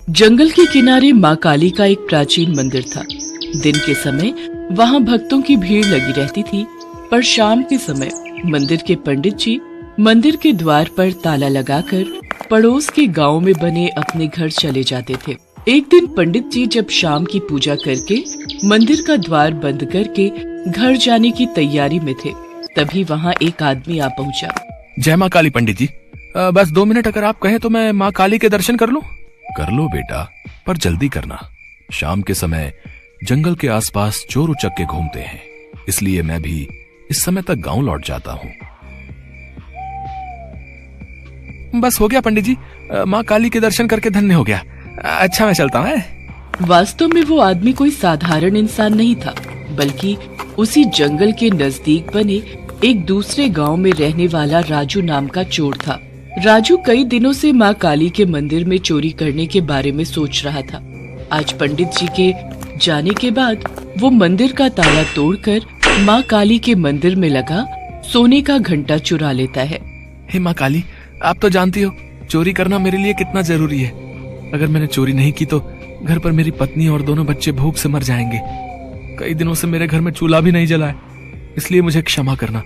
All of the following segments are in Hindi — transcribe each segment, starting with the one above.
जंगल के किनारे माँ काली का एक प्राचीन मंदिर था। दिन के समय वहाँ भक्तों की भीड़ लगी रहती थी, पर शाम के समय मंदिर के पंडित जी मंदिर के द्वार पर ताला लगाकर पड़ोस के गांव में बने अपने घर चले जाते थे। एक दिन पंडित जी जब शाम की पूजा करके मंदिर का द्वार बंद करके घर जाने की तैयारी में थे, तभी वहाँ एक आदमी आ पहुँचा। जय माँ काली पंडित जी, बस 2 मिनट अगर आप कहें तो मैं माँ काली के दर्शन कर लूं। कर लो बेटा, पर जल्दी करना। शाम के समय जंगल के आसपास चोर उचक्के घूमते हैं, इसलिए मैं भी इस समय तक गांव लौट जाता हूँ। बस हो गया पंडित जी, माँ काली के दर्शन करके धन्य हो गया। अच्छा मैं चलता हूँ। वास्तव में वो आदमी कोई साधारण इंसान नहीं था, बल्कि उसी जंगल के नजदीक बने एक दूसरे गांव में रहने वाला राजू नाम का चोर था। राजू कई दिनों से माँ काली के मंदिर में चोरी करने के बारे में सोच रहा था। आज पंडित जी के जाने के बाद वो मंदिर का ताला तोड़कर माँ काली के मंदिर में लगा सोने का घंटा चुरा लेता है। हे माँ काली, आप तो जानती हो चोरी करना मेरे लिए कितना जरूरी है। अगर मैंने चोरी नहीं की तो घर पर मेरी पत्नी और दोनों बच्चे भूख से मर जाएंगे। कई दिनों से मेरे घर में चूल्हा भी नहीं जला है, इसलिए मुझे क्षमा करना।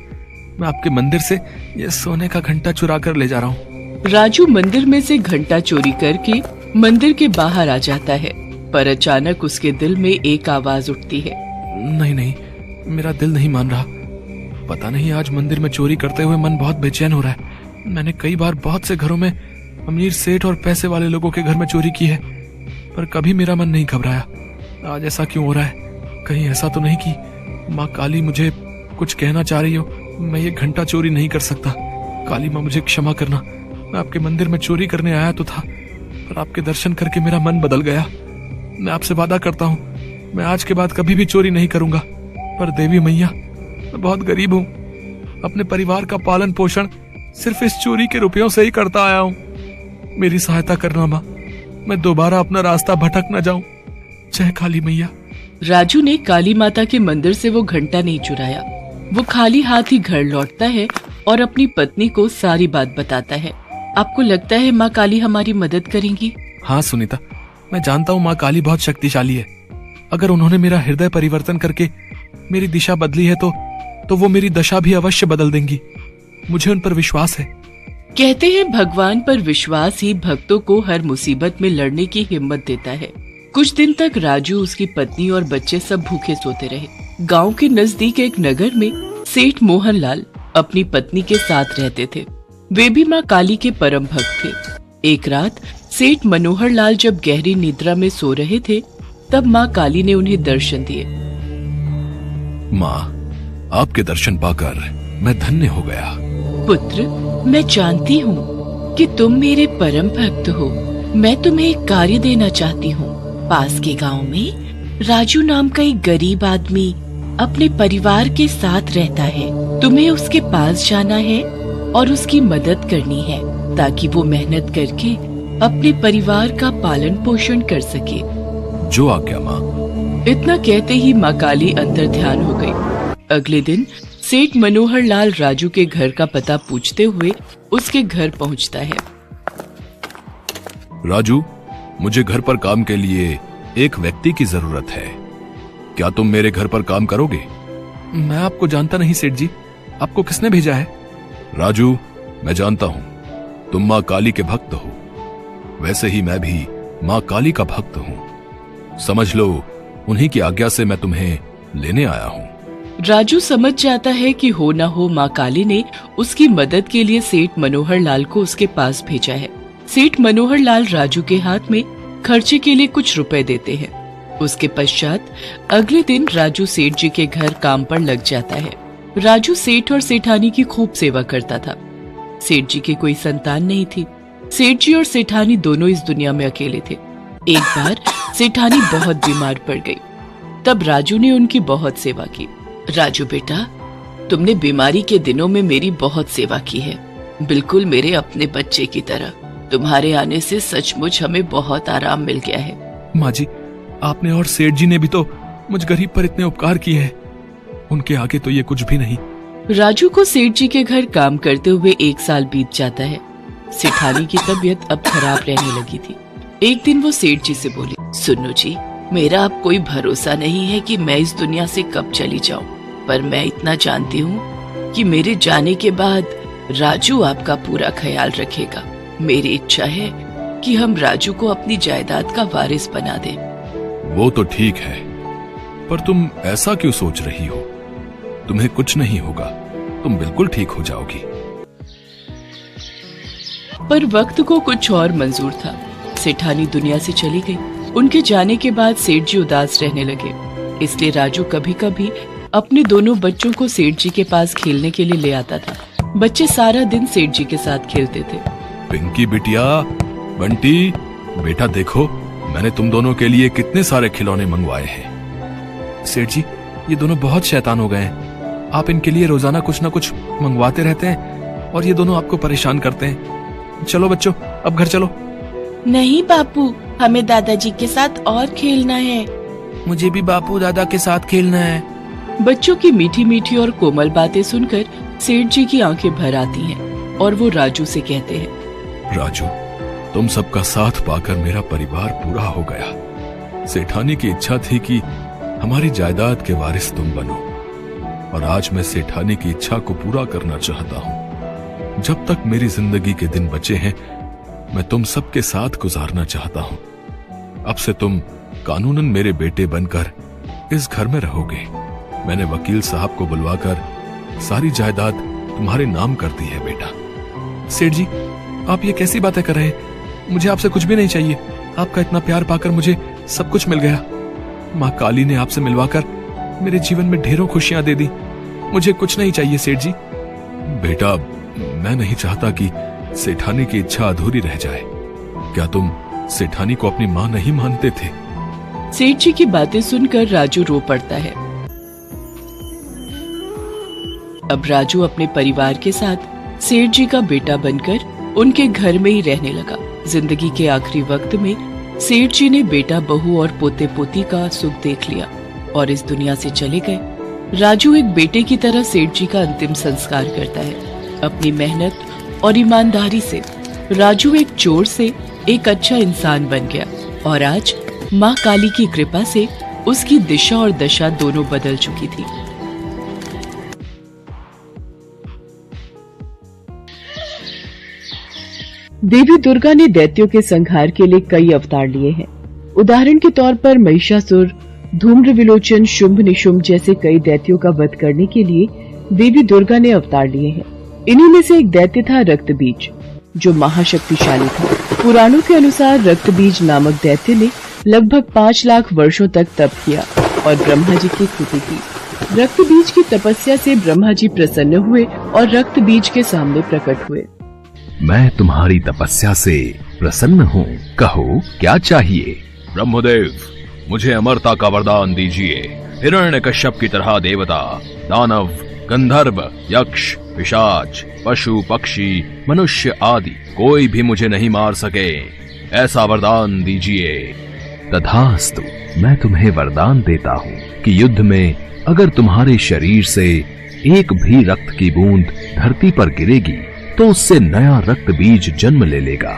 मैं आपके मंदिर से ये सोने का घंटा चुरा कर ले जा रहा हूँ। राजू मंदिर में से घंटा चोरी करके मंदिर के बाहर आ जाता है, पर अचानक उसके दिल में एक आवाज उठती है। नहीं नहीं, मेरा दिल नहीं मान रहा। पता नहीं आज मंदिर में चोरी करते हुए मन बहुत बेचैन हो रहा है। मैंने कई बार बहुत से घरों में अमीर सेठ और पैसे वाले लोगों के घर में चोरी की है, पर कभी मेरा मन नहीं घबराया। आज ऐसा क्यों हो रहा है? कहीं ऐसा तो नहीं कि माँ काली मुझे कुछ कहना चाह रही हो? मैं ये घंटा चोरी नहीं कर सकता। काली माँ मुझे क्षमा करना। मैं आपके मंदिर में चोरी करने आया तो था, पर आपके दर्शन करके मेरा मन बदल गया। मैं आपसे वादा करता हूँ मैं आज के बाद कभी भी चोरी नहीं करूंगा। पर देवी मैया, मैं बहुत गरीब हूँ। अपने परिवार का पालन पोषण सिर्फ इस चोरी के रुपयों से ही करता आया हूँ। मेरी सहायता करना माँ, मैं दोबारा अपना रास्ता भटक न जाऊं। जय काली मैया। राजू ने काली माता के मंदिर से वो घंटा नहीं चुराया। वो खाली हाथ ही घर लौटता है और अपनी पत्नी को सारी बात बताता है। आपको लगता है माँ काली हमारी मदद करेंगी? हाँ सुनीता, मैं जानता हूँ माँ काली बहुत शक्तिशाली है। अगर उन्होंने मेरा हृदय परिवर्तन करके मेरी दिशा बदली है तो वो मेरी दशा भी अवश्य बदल देंगी। मुझे उन पर विश्वास है। कहते हैं भगवान पर विश्वास ही भक्तों को हर मुसीबत में लड़ने की हिम्मत देता है। कुछ दिन तक राजू, उसकी पत्नी और बच्चे सब भूखे सोते रहे। गांव के नजदीक एक नगर में सेठ मोहनलाल अपनी पत्नी के साथ रहते थे। वे भी माँ काली के परम भक्त थे। एक रात सेठ मनोहर लाल जब गहरी निद्रा में सो रहे थे, तब माँ काली ने उन्हें दर्शन दिए। माँ, आपके दर्शन पाकर मैं धन्य हो गया। पुत्र, मैं जानती हूँ कि तुम मेरे परम भक्त हो। मैं तुम्हें एक कार्य देना चाहती हूँ। पास के गांव में राजू नाम का एक गरीब आदमी अपने परिवार के साथ रहता है। तुम्हें उसके पास जाना है और उसकी मदद करनी है, ताकि वो मेहनत करके अपने परिवार का पालन पोषण कर सके। जो आज्ञा माँ। इतना कहते ही माँ काली अंतर ध्यान हो गई। अगले दिन सेठ मनोहर लाल राजू के घर का पता पूछते हुए उसके घर पहुंचता है। राजू, मुझे घर पर काम के लिए एक व्यक्ति की जरूरत है। क्या तुम मेरे घर पर काम करोगे? मैं आपको जानता नहीं सेठ जी, आपको किसने भेजा है? राजू, मैं जानता हूँ तुम माँ काली के भक्त हो। वैसे ही मैं भी माँ काली का भक्त हूँ। समझ लो, उन्हीं की आज्ञा से मैं तुम्हें लेने आया हूँ। राजू समझ जाता है कि हो न हो माँ काली ने उसकी मदद के लिए सेठ मनोहर लाल को उसके पास भेजा है। सेठ मनोहर लाल राजू के हाथ में खर्चे के लिए कुछ रुपए देते हैं। उसके पश्चात अगले दिन राजू सेठ जी के घर काम पर लग जाता है। राजू सेठ और सेठानी की खूब सेवा करता था। सेठ जी की कोई संतान नहीं थी। सेठ जी और सेठानी दोनों इस दुनिया में अकेले थे। एक बार सेठानी बहुत बीमार पड़ गई, तब राजू ने उनकी बहुत सेवा की। राजू बेटा, तुमने बीमारी के दिनों में मेरी बहुत सेवा की है, बिल्कुल मेरे अपने बच्चे की तरह। तुम्हारे आने से सचमुच हमें बहुत आराम मिल गया है। माँ जी, आपने और सेठ जी ने भी तो मुझ गरीब पर इतने उपकार किए हैं, उनके आगे तो ये कुछ भी नहीं। राजू को सेठ जी के घर काम करते हुए 1 साल बीत जाता है। सेठानी की तबीयत अब खराब रहने लगी थी। एक दिन वो सेठ जी से बोली, सुनो जी, मेरा अब कोई भरोसा नहीं है कि मैं इस दुनिया से कब चली जाऊं, पर मैं इतना जानती हूँ कि मेरे जाने के बाद राजू आपका पूरा ख्याल रखेगा। मेरी इच्छा है कि हम राजू को अपनी जायदाद का वारिस बना दें। वो तो ठीक है, पर तुम ऐसा क्यों सोच रही हो? तुम्हें कुछ नहीं होगा, तुम बिल्कुल ठीक हो जाओगी। पर वक्त को कुछ और मंजूर था। सेठानी दुनिया से चली गई। उनके जाने के बाद सेठ जी उदास रहने लगे, इसलिए राजू कभी कभी अपने दोनों बच्चों को सेठ जी के पास खेलने के लिए ले आता था। बच्चे सारा दिन सेठ जी के साथ खेलते थे। पिंकी बिटिया, बंटी बेटा, देखो मैंने तुम दोनों के लिए कितने सारे खिलौने मंगवाए हैं। सेठ जी, ये दोनों बहुत शैतान हो गए हैं। आप इनके लिए रोजाना कुछ न कुछ मंगवाते रहते हैं और ये दोनों आपको परेशान करते हैं। चलो बच्चों, अब घर चलो। नहीं बापू, हमें दादाजी के साथ और खेलना है। मुझे भी बापू दादा के साथ खेलना है। बच्चों की मीठी मीठी और कोमल बातें सुनकर सेठ जी की आंखें भर आती हैं और वो राजू से कहते हैं, राजू, तुम सबका साथ पाकर मेरा परिवार पूरा हो गया। सेठानी की इच्छा थी कि हमारी जायदाद के वारिस तुम बनो, और आज मैं सेठानी की इच्छा को पूरा करना चाहता हूँ। जब तक मेरी जिंदगी के दिन बचे हैं, मैं तुम सबके साथ गुजारना चाहता हूँ। अब से तुम कानूनन मेरे बेटे बनकर इस घर में रहोगे। मैंने वकील साहब को बुलवाकर सारी जायदाद तुम्हारे नाम कर दी है बेटा। सेठ जी, आप ये कैसी बातें कर रहे हैं? मुझे आपसे कुछ भी नहीं चाहिए। आपका इतना प्यार पाकर मुझे सब कुछ मिल गया। माँ काली ने आपसे मिलवाकर मेरे जीवन में ढेरों खुशियां दे दी। मुझे कुछ नहीं चाहिए सेठ जी। बेटा, मैं नहीं चाहता कि सेठानी की इच्छा अधूरी रह जाए। क्या तुम सेठानी को अपनी माँ नहीं मानते थे? सेठ जी की बातें सुनकर राजू रो पड़ता है। अब राजू अपने परिवार के साथ सेठ जी का बेटा बनकर उनके घर में ही रहने लगा। जिंदगी के आखिरी वक्त में सेठ जी ने बेटा बहू और पोते पोती का सुख देख लिया और इस दुनिया से चले गए। राजू एक बेटे की तरह सेठ जी का अंतिम संस्कार करता है। अपनी मेहनत और ईमानदारी से राजू एक चोर से एक अच्छा इंसान बन गया और आज माँ काली की कृपा से उसकी दिशा और दशा दोनों बदल चुकी थी। देवी दुर्गा ने दैत्यों के संहार के लिए कई अवतार लिए हैं। उदाहरण के तौर पर महिषासुर, धूम्र विलोचन, शुंभ निशुंभ जैसे कई दैत्यों का वध करने के लिए देवी दुर्गा ने अवतार लिए हैं। इन्हीं में से एक दैत्य था रक्तबीज, जो महाशक्तिशाली था। पुराणों के अनुसार रक्तबीज नामक दैत्य ने लगभग 5 लाख वर्षों तक तप किया और ब्रह्मा जी की स्तुति की। रक्तबीज की तपस्या से ब्रह्मा जी प्रसन्न हुए और रक्तबीज के सामने प्रकट हुए। मैं तुम्हारी तपस्या से प्रसन्न हूँ, कहो क्या चाहिए? ब्रह्मदेव, मुझे अमरता का वरदान दीजिए। हिरण्यकश्यप की तरह देवता, दानव, गंधर्व, यक्ष, पिशाच, पशु, पक्षी, मनुष्य आदि कोई भी मुझे नहीं मार सके, ऐसा वरदान दीजिए। तथास्तु, मैं तुम्हें वरदान देता हूँ कि युद्ध में अगर तुम्हारे शरीर से एक भी रक्त की बूंद धरती पर गिरेगी तो उससे नया रक्त बीज जन्म ले लेगा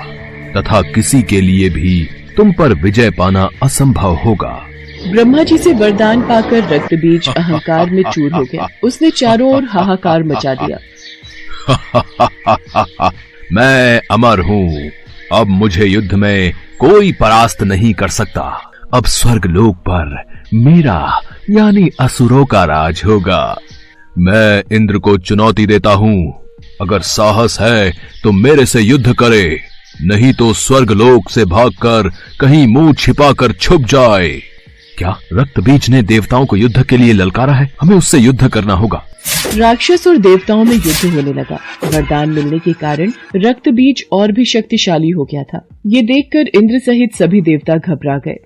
तथा किसी के लिए भी तुम पर विजय पाना असंभव होगा। ब्रह्मा जी से वरदान पाकर रक्तबीज अहंकार में चूर हो गया। उसने चारों ओर हाहाकार मचा दिया। मैं अमर हूँ, अब मुझे युद्ध में कोई परास्त नहीं कर सकता। अब स्वर्ग लोक पर मेरा यानी असुरों का राज होगा। मैं इंद्र को चुनौती देता हूँ, अगर साहस है तो मेरे से युद्ध करे, नहीं तो स्वर्ग लोक से भागकर कहीं मुंह छिपाकर छुप जाए। क्या रक्तबीज ने देवताओं को युद्ध के लिए ललकारा है? हमें उससे युद्ध करना होगा। राक्षस और देवताओं में युद्ध होने लगा। वरदान मिलने के कारण रक्तबीज और भी शक्तिशाली हो गया था। ये देखकर इंद्र सहित सभी देवता घबरा गए।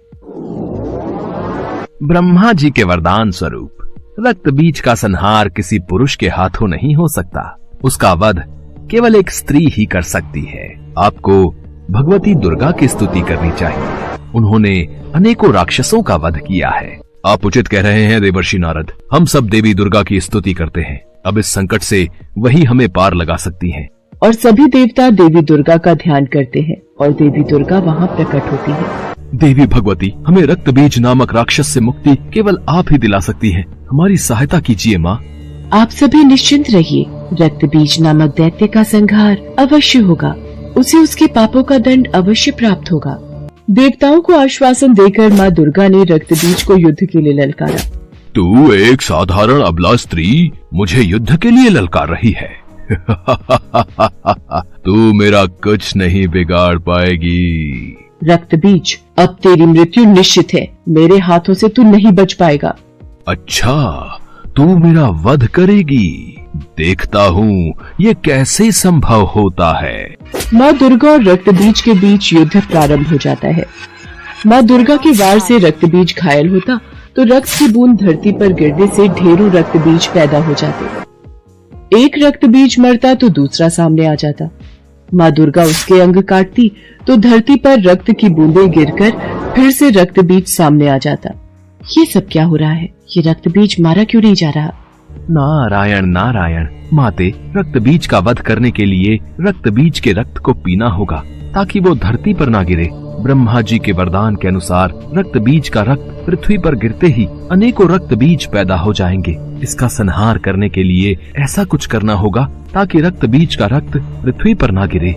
ब्रह्मा जी के वरदान स्वरूप रक्तबीज का संहार किसी पुरुष के हाथों नहीं हो सकता। उसका वध केवल एक स्त्री ही कर सकती है। आपको भगवती दुर्गा की स्तुति करनी चाहिए। उन्होंने अनेकों राक्षसों का वध किया है। आप उचित कह रहे हैं देवर्षि नारद। हम सब देवी दुर्गा की स्तुति करते हैं। अब इस संकट से वही हमें पार लगा सकती हैं। और सभी देवता देवी दुर्गा का ध्यान करते हैं और देवी दुर्गा वहाँ प्रकट होती है। देवी भगवती, हमें रक्त बीज नामक राक्षस से मुक्ति केवल आप ही दिला सकती हैं। हमारी सहायता कीजिए माँ। आप सभी निश्चिंत रहिए, रक्त बीज नामक दैत्य का संहार अवश्य होगा, उसे उसके पापों का दंड अवश्य प्राप्त होगा। देवताओं को आश्वासन देकर माँ दुर्गा ने रक्त बीज को युद्ध के लिए ललकारा। तू एक साधारण अबला स्त्री मुझे युद्ध के लिए ललकार रही है। तू मेरा कुछ नहीं बिगाड़ पाएगी। रक्त बीज, अब तेरी मृत्यु निश्चित है, मेरे हाथों से तू नहीं बच पाएगा। अच्छा, तू मेरा वध करेगी? देखता हूँ ये कैसे संभव होता है। माँ दुर्गा और रक्त बीज के बीच युद्ध प्रारंभ हो जाता है। माँ दुर्गा के वार से रक्त बीज घायल होता तो रक्त की बूंद धरती पर गिरने से ढेरों रक्त बीज पैदा हो जाते। एक रक्त बीज मरता तो दूसरा सामने आ जाता। माँ दुर्गा उसके अंग काटती तो धरती पर रक्त की बूंदें गिरकर फिर से रक्त बीज सामने आ जाता। ये सब क्या हो रहा है? ये रक्त बीज मारा क्यों नहीं जा रहा? नारायण नारायण, माते, रक्त बीज का वध करने के लिए रक्त बीज के रक्त को पीना होगा ताकि वो धरती पर ना गिरे। ब्रह्मा जी के वरदान के अनुसार रक्त बीज का रक्त पृथ्वी पर गिरते ही अनेकों रक्त बीज पैदा हो जाएंगे। इसका संहार करने के लिए ऐसा कुछ करना होगा ताकि रक्त बीज का रक्त पृथ्वी पर ना गिरे।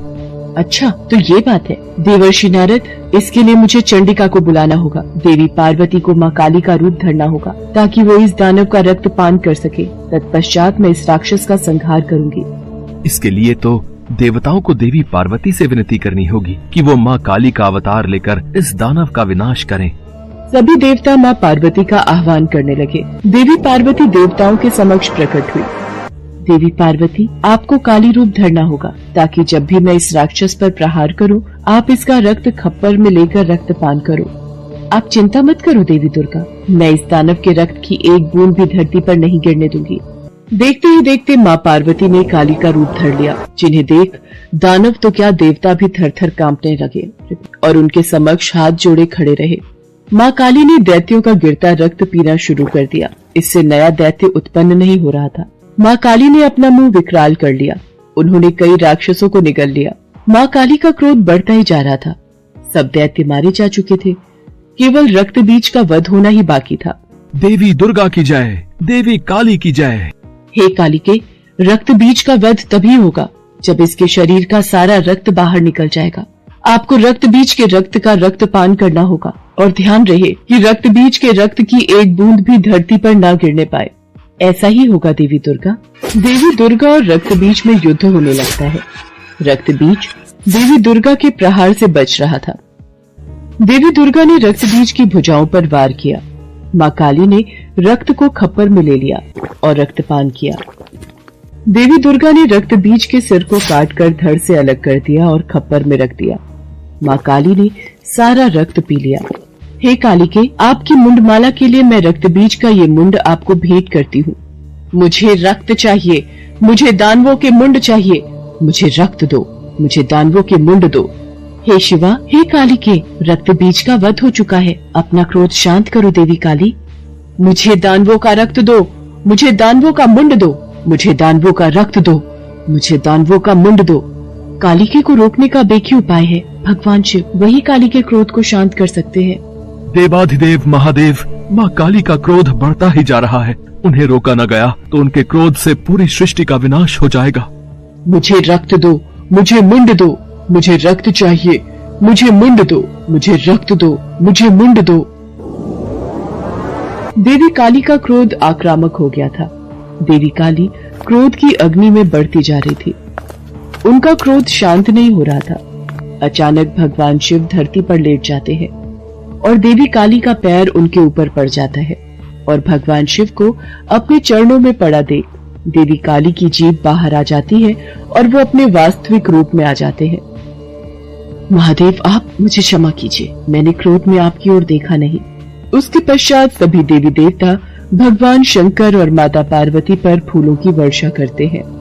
अच्छा, तो ये बात है। देवर्षि नारद, इसके लिए मुझे चंडिका को बुलाना होगा। देवी पार्वती को माँ काली का रूप धरना होगा ताकि वो इस दानव का रक्त पान कर सके। तत्पश्चात मैं इस राक्षस का संहार करूंगी। इसके लिए तो देवताओं को देवी पार्वती से विनती करनी होगी कि वो माँ काली का अवतार लेकर इस दानव का विनाश करें। सभी देवता माँ पार्वती का आह्वान करने लगे। देवी पार्वती देवताओं के समक्ष प्रकट हुई। देवी पार्वती, आपको काली रूप धरना होगा ताकि जब भी मैं इस राक्षस पर प्रहार करूं, आप इसका रक्त खप्पर में लेकर रक्तपान करो। आप चिंता मत करो देवी दुर्गा, मैं इस दानव के रक्त की एक बूंद भी धरती पर नहीं गिरने दूंगी। देखते ही देखते माँ पार्वती ने काली का रूप धर लिया, जिन्हें देख दानव तो क्या देवता भी थर थर कांपने लगे और उनके समक्ष हाथ जोड़े खड़े रहे। माँ काली ने दैत्यों का गिरता रक्त पीना शुरू कर दिया। इससे नया दैत्य उत्पन्न नहीं हो रहा था। माँ काली ने अपना मुंह विकराल कर लिया। उन्होंने कई राक्षसों को निगल लिया। माँ काली का क्रोध बढ़ता ही जा रहा था। सब दैत्य मारे जा चुके थे, केवल रक्त बीज का वध होना ही बाकी था। देवी दुर्गा की जय, देवी काली की जय। हे कालिके, रक्त बीज का वध तभी होगा जब इसके शरीर का सारा रक्त बाहर निकल जाएगा। आपको रक्त बीज के रक्त का रक्तपान करना होगा और ध्यान रहे कि रक्त बीज के रक्त की एक बूंद भी धरती पर न गिरने पाए। ऐसा ही होगा देवी दुर्गा। देवी दुर्गा और रक्त बीज में युद्ध होने लगता है। रक्त बीज देवी दुर्गा के प्रहार से बच रहा था। देवी दुर्गा ने रक्त बीज की भुजाओं पर वार किया। माँ काली ने रक्त को खप्पर में ले लिया और रक्तपान किया। देवी दुर्गा ने रक्त बीज के सिर को काटकर धड़ से अलग कर दिया और खप्पर में रख दिया। माँ काली ने सारा रक्त पी लिया। हे कालिके, आपकी मुंडमाला के लिए मैं रक्त बीज का ये मुंड आपको भेंट करती हूँ। मुझे रक्त चाहिए, मुझे दानवों के मुंड चाहिए, मुझे रक्त दो, मुझे दानवों के मुंड दो। हे शिवा, हे कालिके, रक्त बीज का वध हो चुका है, अपना क्रोध शांत करो देवी काली। मुझे दानवों का रक्त दो, मुझे दानवों का मुंड दो, मुझे दानवों का रक्त दो, मुझे दानवों का मुंड दो। कालिके को रोकने का एक ही उपाय है, भगवान शिव, वही काली के क्रोध को शांत कर सकते हैं। देवाधिदेव महादेव, माँ काली का क्रोध बढ़ता ही जा रहा है। उन्हें रोका न गया तो उनके क्रोध से पूरी सृष्टि का विनाश हो जाएगा। मुझे रक्त दो, मुझे मुंड दो, मुझे रक्त चाहिए, मुझे मुंड दो, मुझे रक्त दो, मुझे मुंड दो। देवी काली का क्रोध आक्रामक हो गया था। देवी काली क्रोध की अग्नि में बढ़ती जा रही थी। उनका क्रोध शांत नहीं हो रहा था। अचानक भगवान शिव धरती पर लेट जाते हैं और देवी काली का पैर उनके ऊपर पड़ जाता है और भगवान शिव को अपने चरणों में पड़ा देख देवी काली की जीभ बाहर आ जाती है और वो अपने वास्तविक रूप में आ जाते हैं। महादेव, आप मुझे क्षमा कीजिए, मैंने क्रोध में आपकी ओर देखा नहीं। उसके पश्चात सभी देवी देवता भगवान शंकर और माता पार्वती पर फूलों की वर्षा करते हैं।